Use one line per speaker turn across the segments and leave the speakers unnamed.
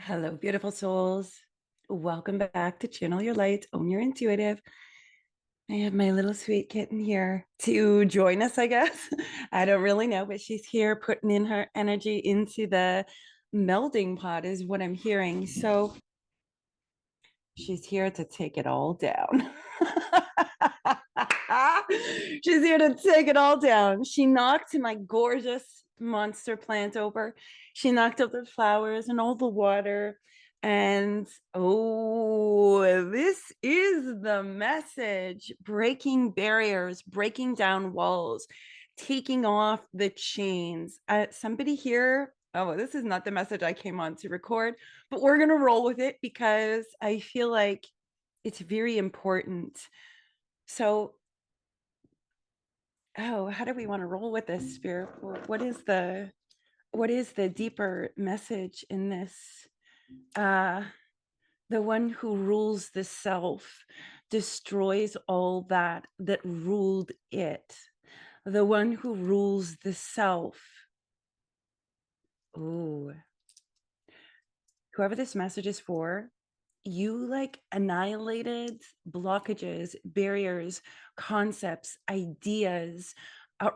Hello, beautiful souls. Welcome back to Channel Your Light, Own Your Intuitive. I have my little sweet kitten here to join us, I guess. I don't really know, but she's here putting in her energy into the melding pot, is what I'm hearing. So she's here to take it all down. She's here to take it all down. She knocked my gorgeous monster plant over. She knocked out the flowers and all the water. And oh, this is the message: breaking barriers, breaking down walls, taking off the chains. Somebody here, oh, this is not the message I came on to record, but we're going to roll with it because I feel like it's very important. So, oh, how do we want to roll with this, Spirit? What is the deeper message in this? The one who rules the self destroys all that ruled it. The one who rules the self. Oh, whoever this message is for, you like annihilated blockages, barriers, concepts, ideas,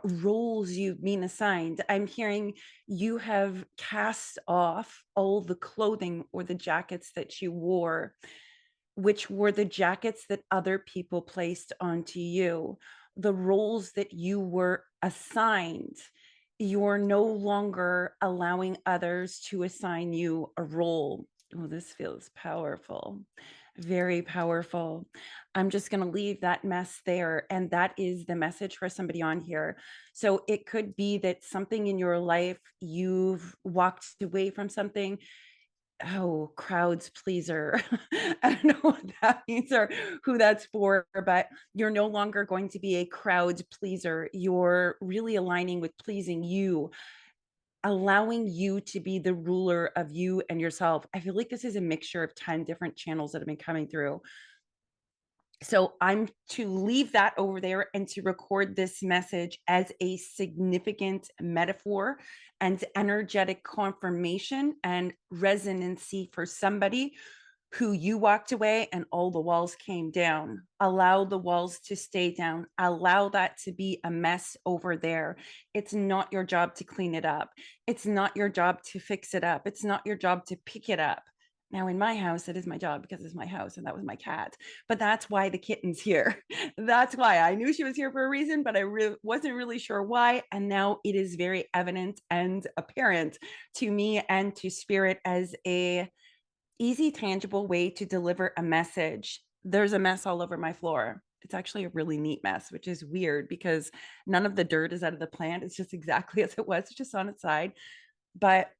roles you've been assigned. I'm hearing you have cast off all the clothing or the jackets that you wore, which were the jackets that other people placed onto you, the roles that you were assigned. You're no longer allowing others to assign you a role. Oh, this feels powerful, very powerful. I'm just going to leave that mess there. And that is the message for somebody on here. So it could be that something in your life, you've walked away from something. Oh, crowds pleaser. I don't know what that means or who that's for, but you're no longer going to be a crowd pleaser. You're really aligning with pleasing you, allowing you to be the ruler of you and yourself. I feel like this is a mixture of 10 different channels that have been coming through. So I'm to leave that over there and to record this message as a significant metaphor and energetic confirmation and resonancy for somebody who you walked away and all the walls came down. Allow the walls to stay down. Allow that to be a mess over there. It's not your job to clean it up. It's not your job to fix it up. It's not your job to pick it up. Now, in my house, it is my job because it's my house and that was my cat. But that's why the kitten's here. That's why I knew she was here for a reason, but I wasn't really sure why. And now it is very evident and apparent to me and to Spirit as a easy, tangible way to deliver a message. There's a mess all over my floor. It's actually a really neat mess, which is weird because none of the dirt is out of the plant. It's just exactly as it was, it's just on its side. But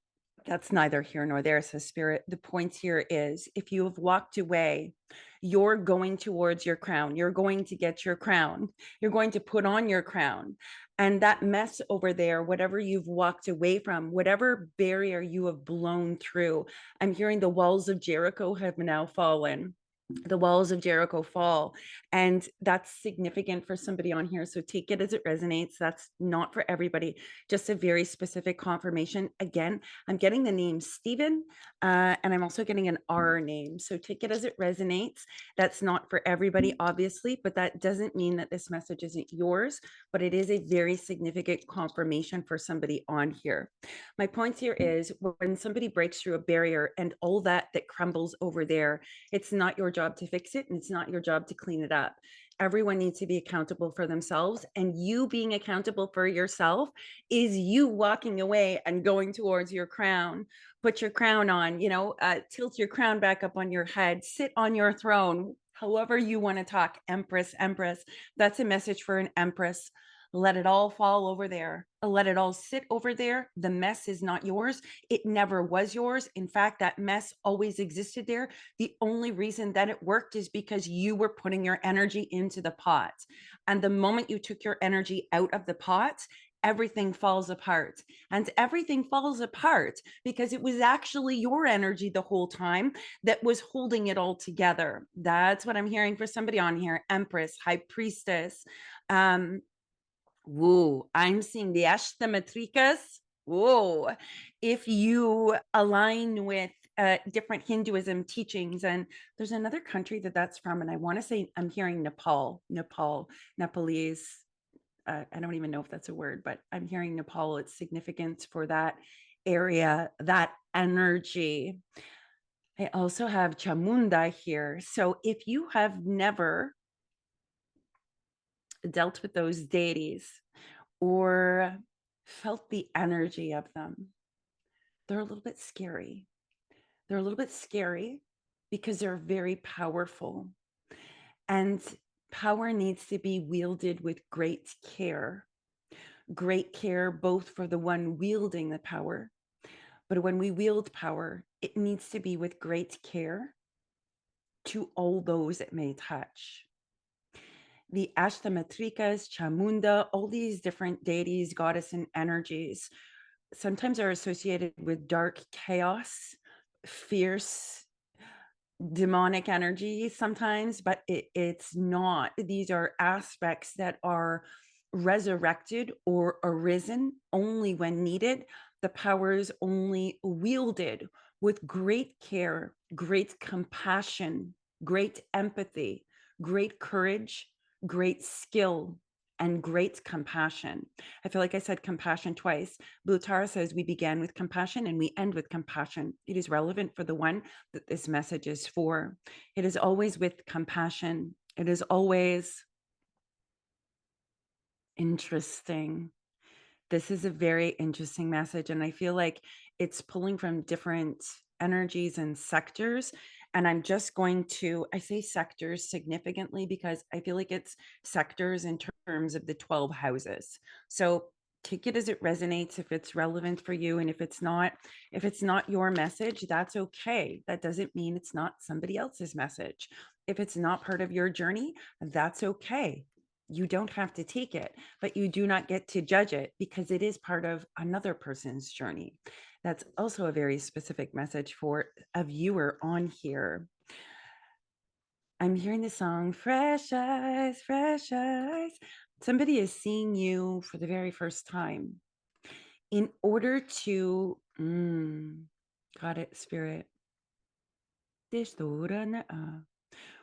that's neither here nor there, says Spirit. The point here is if you have walked away, you're going towards your crown. You're going to get your crown. You're going to put on your crown. And that mess over there, whatever you've walked away from, whatever barrier you have blown through, I'm hearing the walls of Jericho have now fallen. The walls of Jericho fall. And that's significant for somebody on here. So take it as it resonates. That's not for everybody, just a very specific confirmation. Again, I'm getting the name Stephen, and I'm also getting an R name. So take it as it resonates. That's not for everybody, obviously, but that doesn't mean that this message isn't yours, but it is a very significant confirmation for somebody on here. My point here is when somebody breaks through a barrier and all that crumbles over there, it's not your job to fix it and it's not your job to clean it up. Everyone needs to be accountable for themselves, and you being accountable for yourself is you walking away and going towards your crown. Put your crown on, tilt your crown back up on your head, sit on your throne, however you want to talk. Empress, Empress, that's a message for an Empress. Let it all fall over there. Let it all sit over there. The mess is not yours. It never was yours. In fact, that mess always existed there. The only reason that it worked is because you were putting your energy into the pot. And the moment you took your energy out of the pot, everything falls apart. And everything falls apart because it was actually your energy the whole time that was holding it all together. That's what I'm hearing for somebody on here. Empress, High Priestess. Woo, I'm seeing the Ashtamatrikas. whoa, if you align with different Hinduism teachings, and there's another country that that's from, and I want to say I'm hearing Nepalese. I don't even know if that's a word, but I'm hearing Nepal. Its significance for that area, that energy. I also have Chamunda here. So if you have never dealt with those deities or felt the energy of them, they're a little bit scary. They're a little bit scary because they're very powerful. And power needs to be wielded with great care, both for the one wielding the power. But when we wield power, it needs to be with great care to all those it may touch. The Ashtamatrikas, Chamunda, all these different deities, goddess, and energies sometimes are associated with dark chaos, fierce demonic energy sometimes, but it's not. These are aspects that are resurrected or arisen only when needed. The powers only wielded with great care, great compassion, great empathy, great courage, great skill, and great compassion. I feel like I said compassion twice. Blue Tara says we began with compassion and we end with compassion. It is relevant for the one that this message is for. It is always with compassion. It is always interesting. This is a very interesting message. And I feel like it's pulling from different energies and sectors. And I'm just going to, I say sectors significantly because I feel like it's sectors in terms of the 12 houses. So take it as it resonates, if it's relevant for you. And if it's not your message, that's okay. That doesn't mean it's not somebody else's message. If it's not part of your journey, that's okay. You don't have to take it, but you do not get to judge it because it is part of another person's journey. That's also a very specific message for a viewer on here. I'm hearing the song Fresh Eyes, Fresh Eyes. Somebody is seeing you for the very first time. In order to, got it, spirit.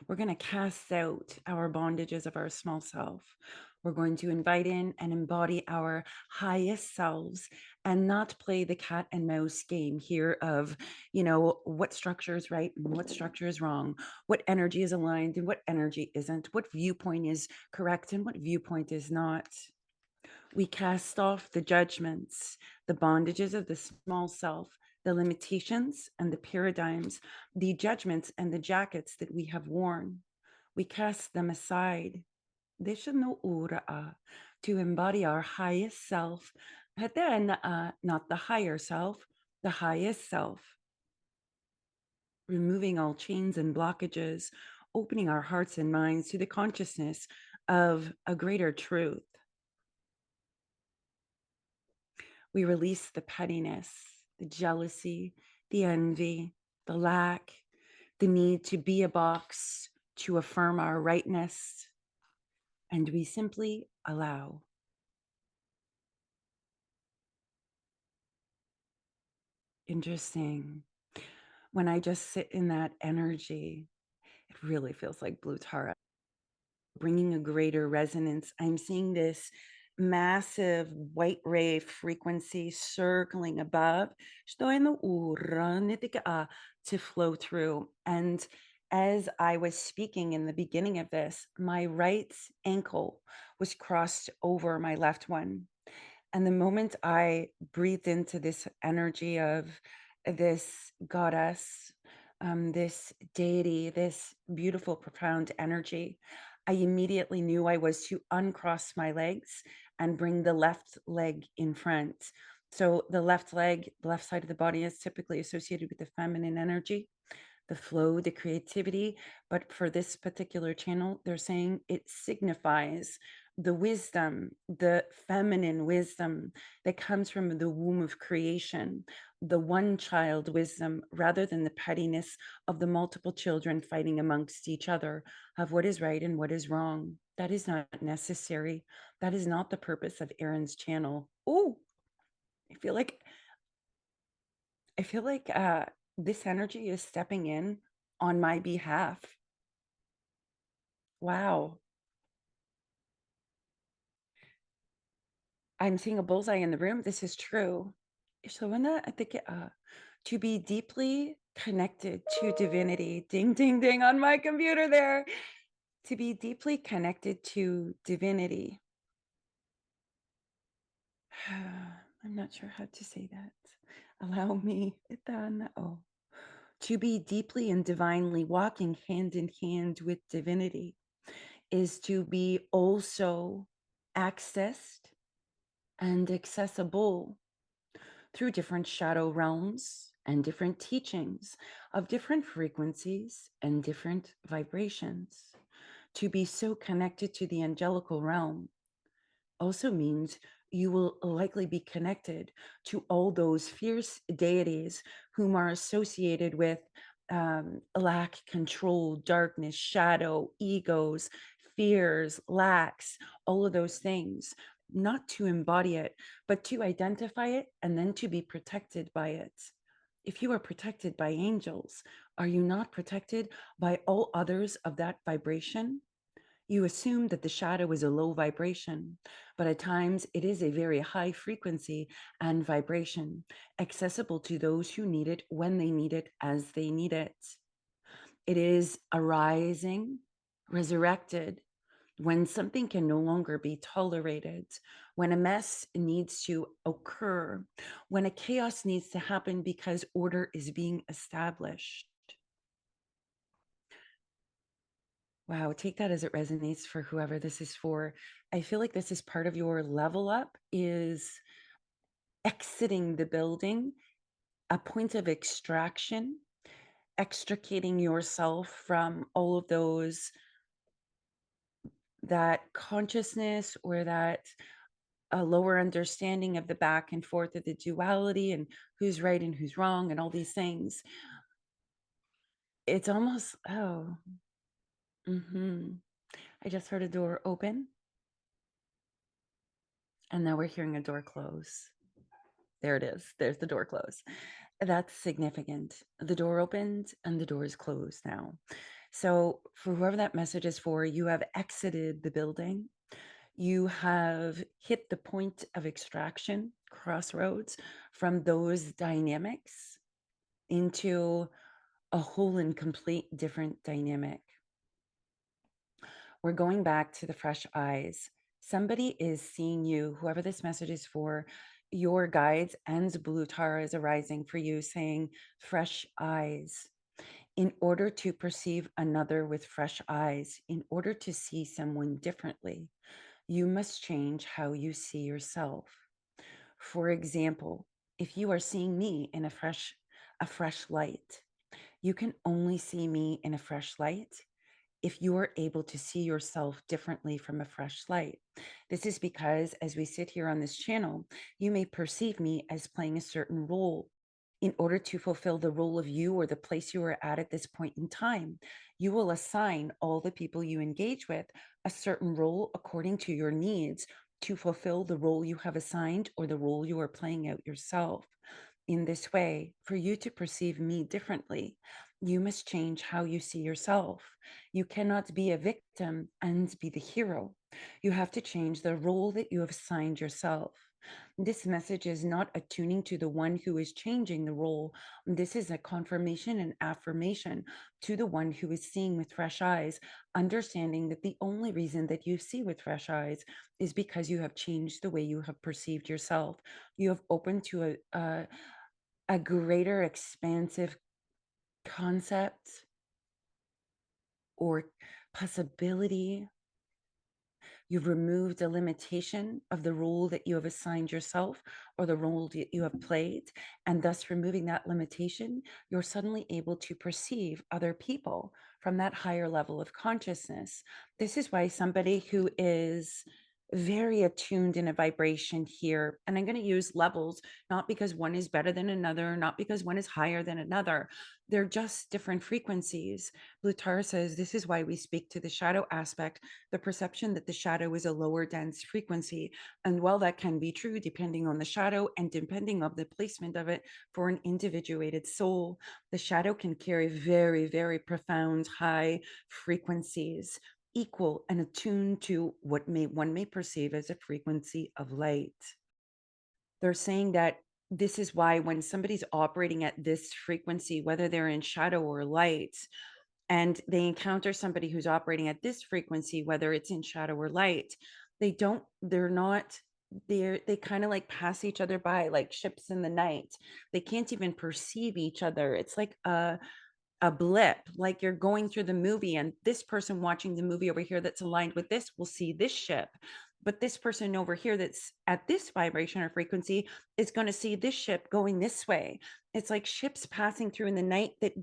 We're going to cast out our bondages of our small self. We're going to invite in and embody our highest selves and not play the cat and mouse game here of, what structure is right and what structure is wrong, what energy is aligned and what energy isn't, what viewpoint is correct and what viewpoint is not. We cast off the judgments, the bondages of the small self, the limitations and the paradigms, the judgments and the jackets that we have worn. We cast them aside. Deshanu ura'a, to embody our highest self, but then not the higher self, the highest self. Removing all chains and blockages, opening our hearts and minds to the consciousness of a greater truth. We release the pettiness, the jealousy, the envy, the lack, the need to be a box, to affirm our rightness, and we simply allow. Interesting. When I just sit in that energy, it really feels like Blue Tara, bringing a greater resonance. I'm seeing this massive white ray frequency circling above to flow through. And as I was speaking in the beginning of this, my right ankle was crossed over my left one. And the moment I breathed into this energy of this goddess, this deity, this beautiful, profound energy, I immediately knew I was to uncross my legs and bring the left leg in front. So the left leg, the left side of the body is typically associated with the feminine energy, the flow, the creativity. But for this particular channel, they're saying it signifies the wisdom, the feminine wisdom that comes from the womb of creation, the one child wisdom, rather than the pettiness of the multiple children fighting amongst each other of what is right and what is wrong. That is not necessary. That is not the purpose of Aaron's channel. Oh, I feel like I feel like this energy is stepping in on my behalf. Wow. I'm seeing a bullseye in the room. This is true. So when that I think to be deeply connected to divinity. Ding ding ding on my computer there. To be deeply connected to divinity. I'm not sure how to say that. Allow me. Oh. To be deeply and divinely walking hand in hand with divinity is to be also accessed and accessible through different shadow realms and different teachings of different frequencies and different vibrations. To be so connected to the angelical realm also means you will likely be connected to all those fierce deities whom are associated with lack, control, darkness, shadow, egos, fears, lacks, all of those things. Not to embody it, but to identify it and then to be protected by it. If you are protected by angels, are you not protected by all others of that vibration? You assume that the shadow is a low vibration, but at times it is a very high frequency and vibration, accessible to those who need it when they need it as they need it. It is arising, resurrected, when something can no longer be tolerated, when a mess needs to occur, when a chaos needs to happen because order is being established. Wow, take that as it resonates for whoever this is for. I feel like this is part of your level up is exiting the building, a point of extraction, extricating yourself from all of those that consciousness or that a lower understanding of the back and forth of the duality and who's right and who's wrong and all these things. It's almost I just heard a door open and now we're hearing a door close. There it is. There's the door close. That's significant. The door opened and the door is closed now. So, for whoever that message is for, you have exited the building. You have hit the point of extraction, crossroads from those dynamics into a whole and complete different dynamic. We're going back to the fresh eyes. Somebody is seeing you, whoever this message is for, your guides and blue Tara is arising for you, saying fresh eyes. In order to perceive another with fresh eyes, in order to see someone differently, you must change how you see yourself. For example, if you are seeing me in a fresh light, you can only see me in a fresh light if you are able to see yourself differently from a fresh light. This is because as we sit here on this channel, you may perceive me as playing a certain role. In order to fulfill the role of you or the place you are at this point in time, you will assign all the people you engage with a certain role according to your needs to fulfill the role you have assigned or the role you are playing out yourself. In this way, for you to perceive me differently, you must change how you see yourself. You cannot be a victim and be the hero. You have to change the role that you have assigned yourself. This message is not attuning to the one who is changing the role. This is a confirmation and affirmation to the one who is seeing with fresh eyes, understanding that the only reason that you see with fresh eyes is because you have changed the way you have perceived yourself. You have opened to a greater expansive concept or possibility. You've removed a limitation of the role that you have assigned yourself or the role that you have played. And thus, removing that limitation, you're suddenly able to perceive other people from that higher level of consciousness. This is why somebody who is very attuned in a vibration here. And I'm going to use levels, not because one is better than another, not because one is higher than another. They're just different frequencies. Blue Tara says this is why we speak to the shadow aspect, the perception that the shadow is a lower dense frequency. And while that can be true, depending on the shadow and depending on the placement of it for an individuated soul, the shadow can carry very, very profound high frequencies equal and attuned to what one may perceive as a frequency of light. They're saying that this is why when somebody's operating at this frequency, whether they're in shadow or light, and they encounter somebody who's operating at this frequency, whether it's in shadow or light, they're not, they kind of like pass each other by like ships in the night. They can't even perceive each other. It's like a blip, like you're going through the movie and this person watching the movie over here that's aligned with this will see this ship. But this person over here that's at this vibration or frequency is going to see this ship going this way. It's like ships passing through in the night that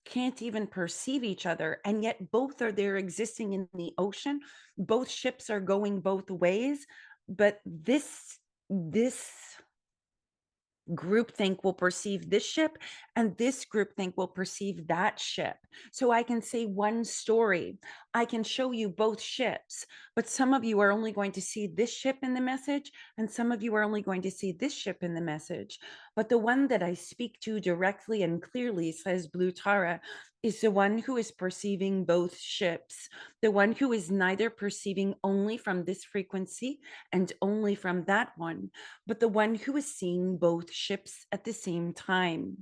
can't even perceive each other. And yet both are there existing in the ocean. Both ships are going both ways. But this groupthink will perceive this ship and this groupthink will perceive that ship. So I can say one story. I can show you both ships, but some of you are only going to see this ship in the message and some of you are only going to see this ship in the message. But the one that I speak to directly and clearly, says Blue Tara, is the one who is perceiving both ships, the one who is neither perceiving only from this frequency and only from that one, but the one who is seeing both ships at the same time.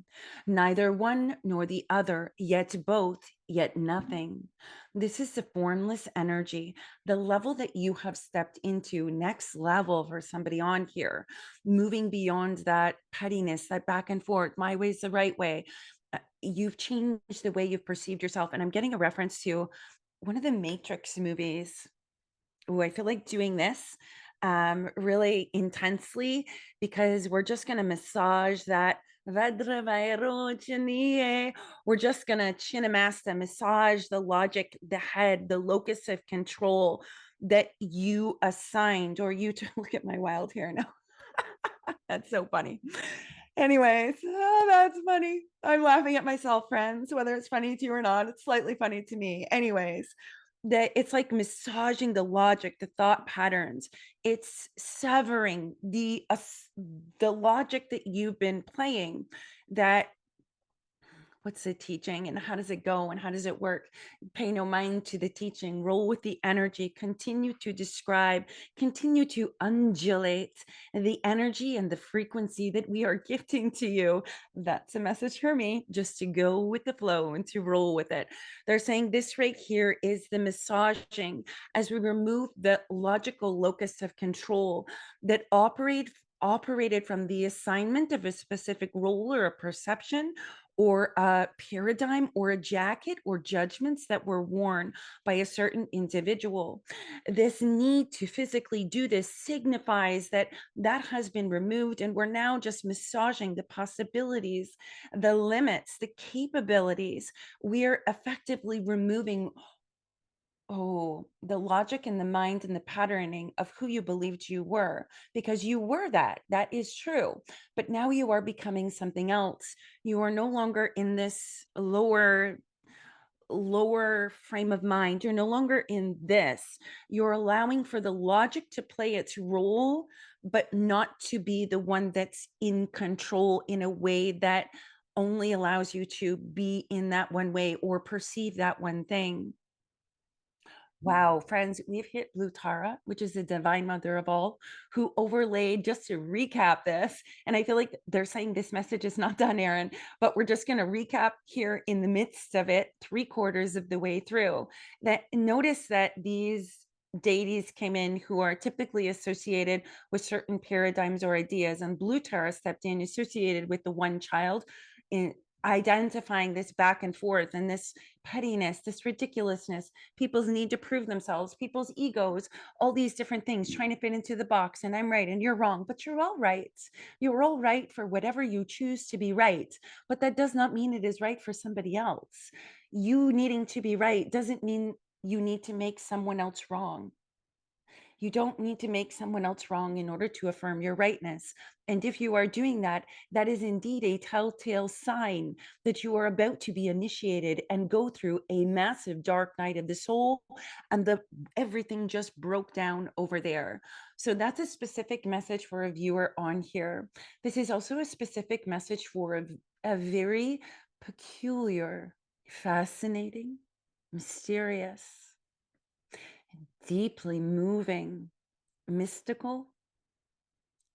Neither one nor the other, yet both, yet nothing. This is the formless energy, the level that you have stepped into, next level for somebody on here, moving beyond that pettiness, that back and forth, my way is the right way. You've changed the way you've perceived yourself. And I'm getting a reference to one of the Matrix movies. Oh, I feel like doing this really intensely because we're just going to massage that. We're just going to chinamasta, massage the logic, the head, the locus of control that you assigned, or you to look at my wild hair now. That's so funny. Anyways, that's funny. I'm laughing at myself, friends. Whether it's funny to you or not, it's slightly funny to me. Anyways, that it's like massaging the logic, the thought patterns. It's severing the logic that you've been playing, that what's the teaching and how does it go and how does it work? Pay no mind to the teaching, roll with the energy, continue to describe, continue to undulate the energy and the frequency that we are gifting to you. That's a message for me, just to go with the flow and to roll with it. They're saying this right here is the massaging as we remove the logical locus of control that operated from the assignment of a specific role or a perception or a paradigm or a jacket or judgments that were worn by a certain individual. This need to physically do this signifies that that has been removed, and we're now just massaging the possibilities, the limits, the capabilities. We're effectively removing the logic and the mind and the patterning of who you believed you were, because you were that. That is true. But now you are becoming something else. You are no longer in this lower frame of mind. You're no longer in this. You're allowing for the logic to play its role, but not to be the one that's in control in a way that only allows you to be in that one way or perceive that one thing. Wow, friends, we've hit Blue Tara, which is the divine mother of all, who overlaid, just to recap this. And I feel like they're saying this message is not done, Aaron, but we're just going to recap here in the midst of it, 3/4 of the way through. That notice that these deities came in who are typically associated with certain paradigms or ideas, and Blue Tara stepped in associated with the one child in identifying this back and forth and this pettiness, this ridiculousness, people's need to prove themselves, people's egos, all these different things, trying to fit into the box. And I'm right and you're wrong, but you're all right. You're all right for whatever you choose to be right. But that does not mean it is right for somebody else. You needing to be right doesn't mean you need to make someone else wrong. You don't need to make someone else wrong in order to affirm your rightness. And if you are doing that, that is indeed a telltale sign that you are about to be initiated and go through a massive dark night of the soul, and the everything just broke down over there. So that's a specific message for a viewer on here. This is also a specific message for a very peculiar, fascinating, mysterious, deeply moving, mystical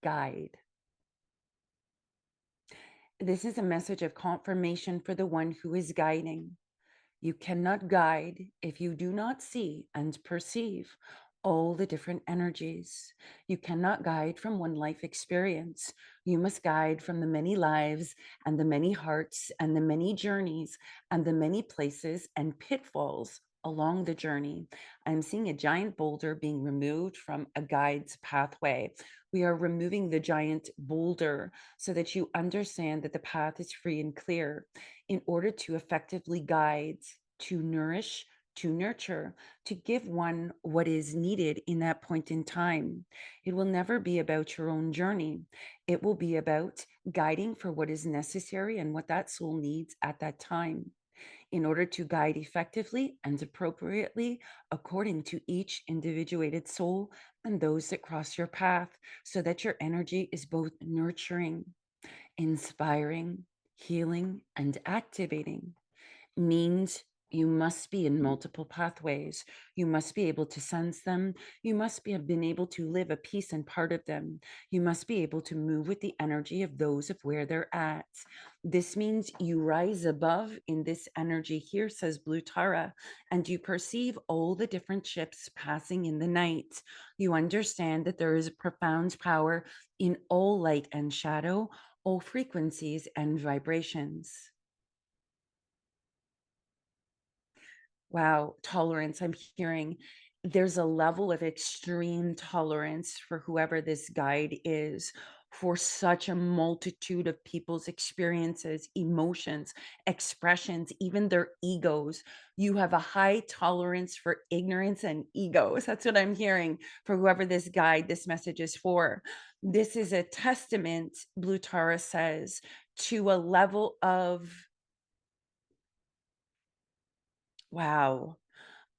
guide. This is a message of confirmation for the one who is guiding. You cannot guide if you do not see and perceive all the different energies. You cannot guide from one life experience. You must guide from the many lives and the many hearts and the many journeys and the many places and pitfalls along the journey. I'm seeing a giant boulder being removed from a guide's pathway. We are removing the giant boulder so that you understand that the path is free and clear in order to effectively guide, to nourish, to nurture, to give one what is needed in that point in time. It will never be about your own journey. It will be about guiding for what is necessary and what that soul needs at that time in order to guide effectively and appropriately according to each individuated soul and those that cross your path, so that your energy is both nurturing, inspiring, healing, and activating. Means you must be in multiple pathways. You must be able to sense them. You must have been able to live a piece and part of them. You must be able to move with the energy of those of where they're at. This means you rise above in this energy here, says Blue Tara, and you perceive all the different ships passing in the night. You understand that there is a profound power in all light and shadow, all frequencies and vibrations. Wow, tolerance. I'm hearing there's a level of extreme tolerance for whoever this guide is, for such a multitude of people's experiences, emotions, expressions, even their egos. You have a high tolerance for ignorance and egos. That's what I'm hearing for whoever this guide, this message is for. This is a testament, Blue Tara says, to a level of, wow,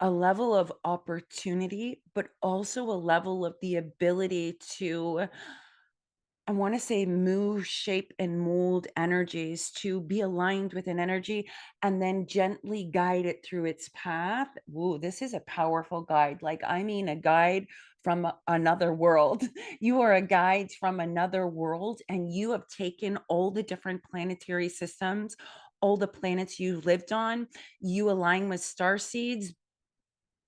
a level of opportunity, but also a level of the ability to, I want to say, move, shape, and mold energies to be aligned with an energy and then gently guide it through its path. Whoa, this is a powerful guide. Like, I mean, a guide from another world. You are a guide from another world, and you have taken all the different planetary systems, all the planets you've lived on. You align with star seeds,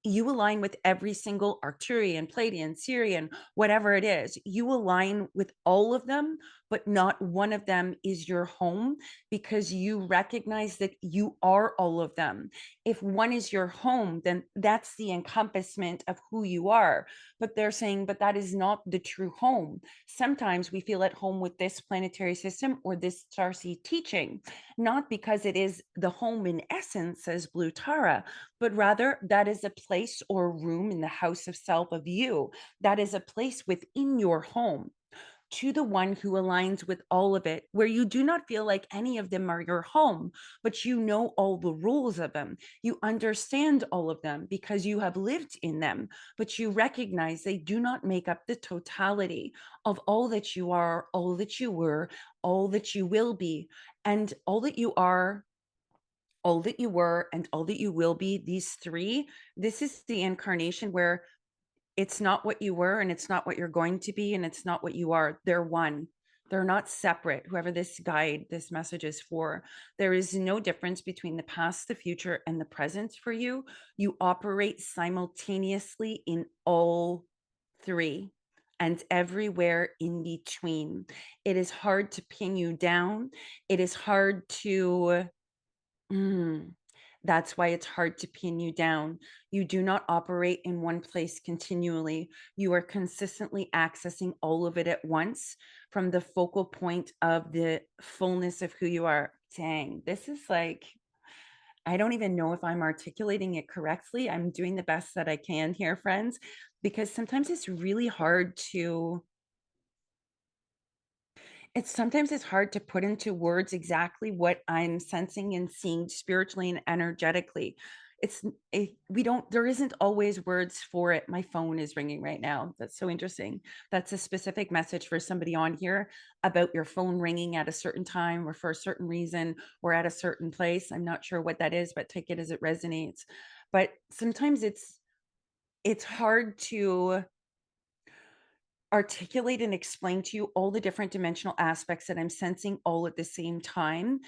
you align with every single Arcturian, Pleiadian, Sirian, whatever it is. You align with all of them, but not one of them is your home, because you recognize that you are all of them. If one is your home, then that's the encompassment of who you are. But they're saying, but that is not the true home. Sometimes we feel at home with this planetary system or this starseed teaching, not because it is the home in essence, says Blue Tara, but rather that is a place or room in the house of self of you. That is a place within your home, to the one who aligns with all of it, where you do not feel like any of them are your home, but you know all the rules of them. You understand all of them because you have lived in them, but you recognize they do not make up the totality of all that you are, all that you were, all that you will be, and all that you are, all that you were, and all that you will be. These three, this is the incarnation where it's not what you were, and it's not what you're going to be, and it's not what you are. They're one. They're not separate. Whoever this guide, this message is for, there is no difference between the past, the future, and the present for you. You operate simultaneously in all three and everywhere in between. It is hard to pin you down. It is hard to, that's why it's hard to pin you down. You do not operate in one place continually. You are consistently accessing all of it at once from the focal point of the fullness of who you are. Dang, this is like, I don't even know if I'm articulating it correctly. I'm doing the best that I can here, friends, because sometimes it's really hard to it's hard to put into words exactly what I'm sensing and seeing spiritually and energetically. We don't, there isn't always words for it. My phone is ringing right now. That's so interesting. That's a specific message for somebody on here about your phone ringing at a certain time or for a certain reason or at a certain place. I'm not sure what that is, but take it as it resonates. But sometimes it's hard to articulate and explain to you all the different dimensional aspects that I'm sensing all at the same time.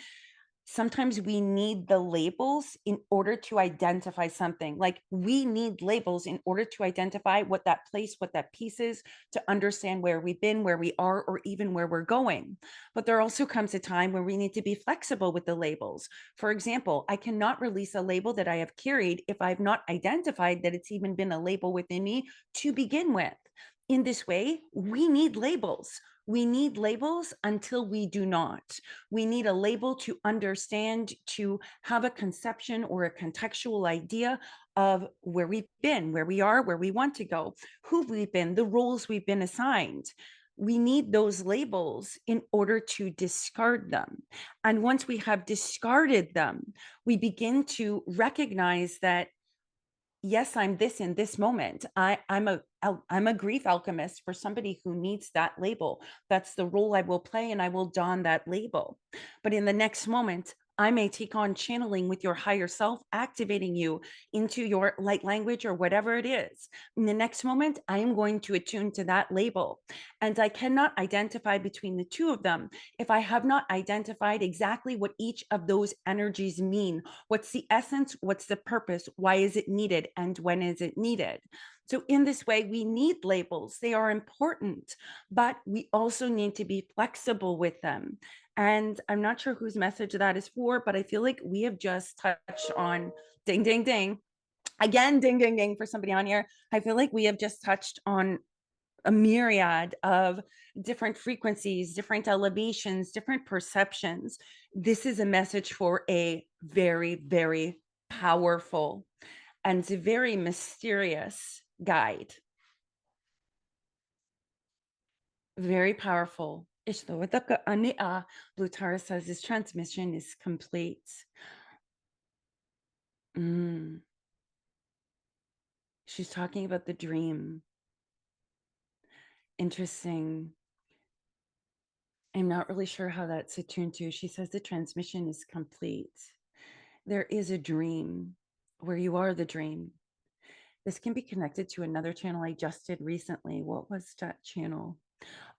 Sometimes we need the labels in order to identify something. Like we need labels in order to identify what that place, what that piece is, to understand where we've been, where we are, or even where we're going. But there also comes a time where we need to be flexible with the labels. For example, I cannot release a label that I have carried if I've not identified that it's even been a label within me to begin with. In this way, we need labels. We need labels until we do not. We need a label to understand, to have a conception or a contextual idea of where we've been, where we are, where we want to go, who we've been, the roles we've been assigned. We need those labels in order to discard them. And once we have discarded them, we begin to recognize that yes, I'm this in this moment. I'm a grief alchemist for somebody who needs that label. That's the role I will play, and I will don that label. But in the next moment, I may take on channeling with your higher self, activating you into your light language or whatever it is. In the next moment, I am going to attune to that label. And I cannot identify between the two of them if I have not identified exactly what each of those energies mean. What's the essence? What's the purpose? Why is it needed? And when is it needed? So, in this way, we need labels. They are important, but we also need to be flexible with them. And I'm not sure whose message that is for, but I feel like we have just touched on ding, ding, ding. Again, ding, ding, ding for somebody on here. I feel like we have just touched on a myriad of different frequencies, different elevations, different perceptions. This is a message for a very, very powerful and very mysterious guide. Very powerful. Blue Tara says this transmission is complete. Mm. She's talking about the dream. Interesting. I'm not really sure how that's attuned to. She says the transmission is complete. There is a dream where you are the dream. This can be connected to another channel I just did recently. What was that channel?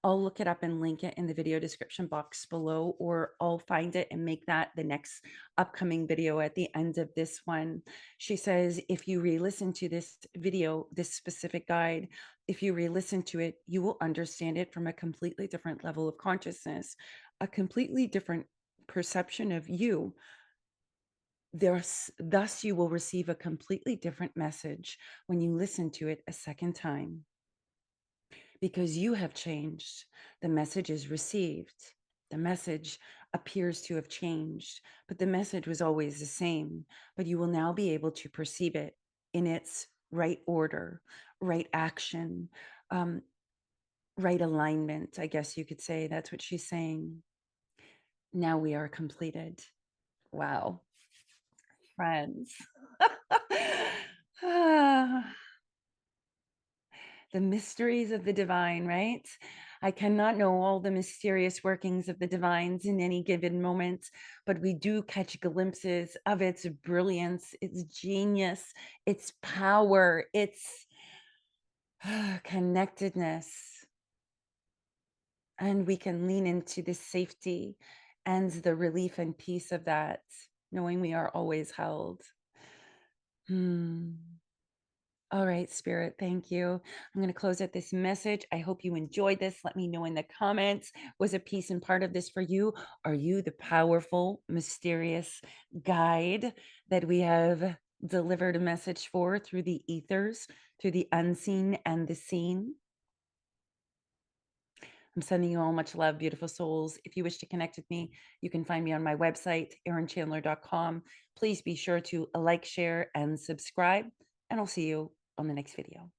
I'll look it up and link it in the video description box below, or I'll find it and make that the next upcoming video at the end of this one. She says, if you re-listen to this video, this specific guide, if you re-listen to it, you will understand it from a completely different level of consciousness, a completely different perception of you. Thus, you will receive a completely different message when you listen to it a second time. Because you have changed, the message is received. The message appears to have changed, but the message was always the same. But you will now be able to perceive it in its right order, right action, right alignment, I guess you could say. That's what she's saying. Now we are completed. Wow, friends. The mysteries of the divine, right? I cannot know all the mysterious workings of the divines in any given moment, but we do catch glimpses of its brilliance, its genius, its power, its connectedness. And we can lean into the safety and the relief and peace of that, knowing we are always held. All right, Spirit, thank you. I'm going to close out this message. I hope you enjoyed this. Let me know in the comments. Was a piece and part of this for you? Are you the powerful, mysterious guide that we have delivered a message for through the ethers, through the unseen and the seen? I'm sending you all much love, beautiful souls. If you wish to connect with me, you can find me on my website, erinchandler.com. Please be sure to like, share, and subscribe, and I'll see you on the next video.